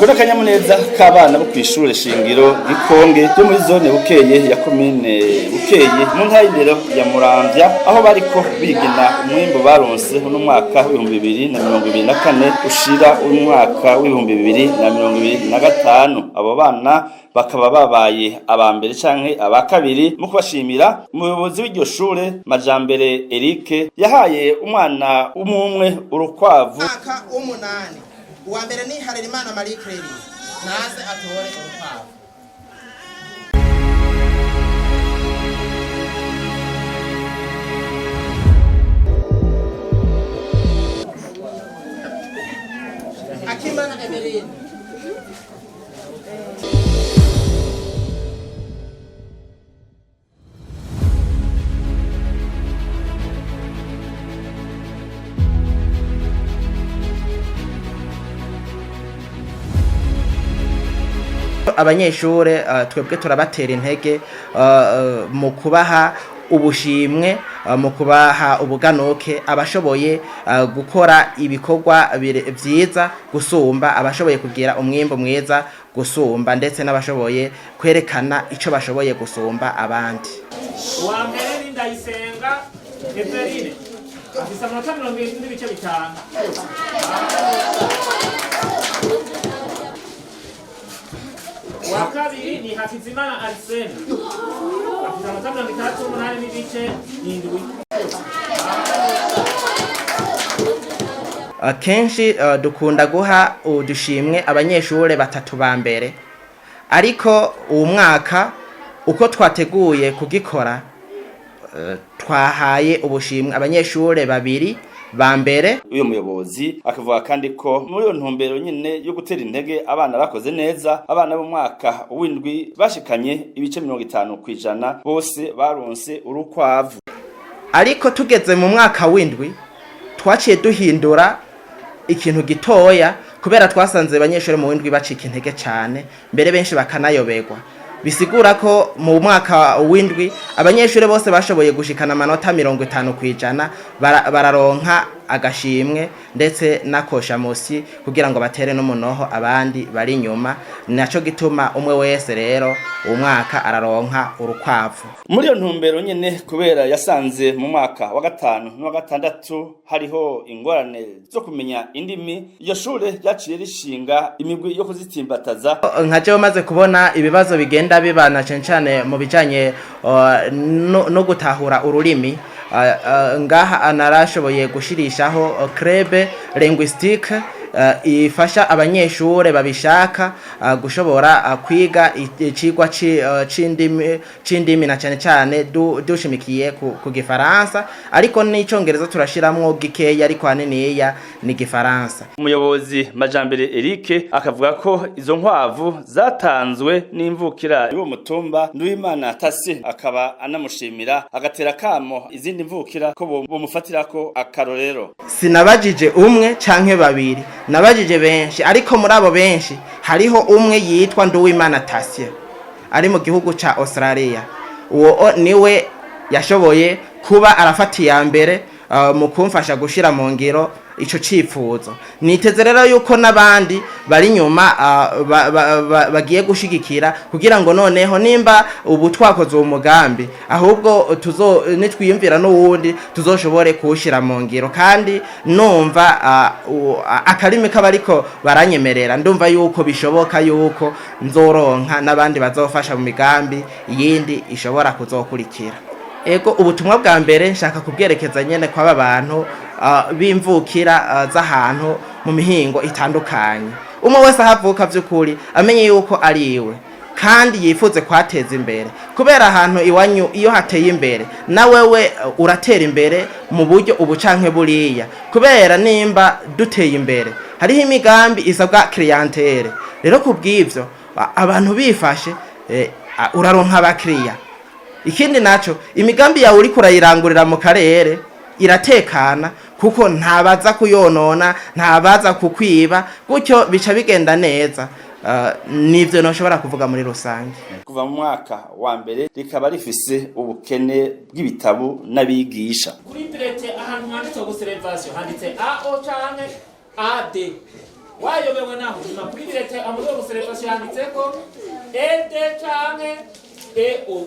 Ako n'akanyamuneza k'abana bo kw'ishure shingiro Gikonge ryo muri zone Bukeye ya komine Bukeye mu ntara y'indero ya Muramvya, aho bariko bigina umwimbu baronse mu mwaka w'2024 ushira umwaka w'2025. Abo bana bakaba babaye abambere canke abakabiri mu kubashimira umuyobozi w'iryo shure Majambere Eric yahaye umwana umwe urukwavu. Mwaka w'umunani uwa mbere ni Harerimana Marie Claire naze atore urukwavu. Akimana Emeline abanyeshure twebwe turabatera intege mu kubaha ubushimwe, mu kubaha ubuganuke abashoboye gukora ibikorwa vyiza gusumba, abashoboye kugira umwimbo mwiza gusumba, ndetse n'abashoboye kwerekana ico bashoboye gusumba abandi. Uwa mbere ni Ndayisenga Eveline afise amanota 70.5. Uwa kabiri ni Hakizimana Arsene afise amanota 38.7. Kenshi dukunda guha udushimwe abanyeshure batatu ba mbere, ariko uwo mwaka uko twateguye kugikora twahaye ubushimwe abanyeshure babiri ba mbere. Uyo muyobozi akavuga kandi ko muri iyo ntumbero nyine yo gutera intege abana bakoze neza, abana bo mwaka w'indwi bashikanye ibice 50% bose baronse urukwavu. Ariko tugeze mu mwaka w'indwi twaciye duhindura ikintu gitoya, kubera twasanze abanyeshure mu w'indwi bacika intege cyane, mbere benshi bakanayoberwa. Bisigura ko mu mwaka w'indwi abanyeshure bose bashoboye gushikana amanota 50% bararonka agashimwe ndetse nakosha musi kugira ngo batere n'umunoho abandi bari nyuma. Naco gituma umwe wese rero uwo mwaka araronka urukwavu. Muri iyo ntumbero nyene, kubera yasanze mu mwaka wa gatanu n'wa gatandatu hariho ingorane zo kumenya indimi, iyo shure ryaciye rishinga imigwi yo kuzitimbataza. Nkaje maze kubona ibibazo bigenda bibana cyane mu bijanye no gutahura ururimi, ngaha anarashoboye gushirishaho crebe linguistique ifasha abanyeshure babishaka gushobora kwiga icigwa c'indimi na cyane dushimikiye ku Gifaransa, ariko n'icongereza turashiramwo gikeya, ariko haniniya ni Gifaransa. Umuyobozi Majambere Eric akavuga ko izo nkwavu zatanzwe n'imvukira y'uwo mutumba Nduwimana Tasi, akaba anamushimira agatera kamo izindi mvukira ko bomufatirako akarorero. Sinabajije umwe canke babiri, nabajije benshi, ariko muri abo benshi hariho umwe yitwa Nduwimana Tasi ari mu gihugu ca Australia. Uwo niwe yashoboye kuba arafatiye ya mbere mu kumfasha gushira mu ngiro ico cifuzo. Niteze rero yuko nabandi bari nyuma bagiye gushigikira kugira ngo noneho nimba ubu twakoze umugambi, ahubwo nitwiyumvira n'uwundi tuzoshobore kuwushira mu ngiro. Kandi numva akarimi k'abariko baranyemerera, ndumva yuko bishoboka yuko nzoronka n'abandi bazofasha mu migambi yindi ishobora kuzokurikira. Ego ubutumwa bwa mbere nshaka kubwerekeza nyene kw'aba bantu bimvukira z'ahantu mu mihingo itandukanye. Umwe wese ahavuka vy'ukuri amenye yuko ari iwe kandi yifuze kwateza imbere, kubera ahantu iwanyu iyo hateye imbere na wewe uratera imbere mu buryo ubu canke buriya, kubera nimba duteye imbere hariho imigambi isabwa clientele. Rero kubw'ivyo abantu bifashe uraronka abakiriya. Ikindi naco, imigambi yawe uri kurayirangurira mu karere iratekana, kuko ntabaza kuyonona, ntabaza kukwiba, gutyo bica bigenda neza. Nivyo noshobora kuvuga muri rusange. Kuva mu mwaka wa mbere rikaba rifise ubukene bw'ibitabu n'abigisha. Kuri direct ahantu handitse guservation handitse AO canke AD. wayobewe naho nyuma kuri leta amuriyo guseretasyo yanditseko ede canke eo.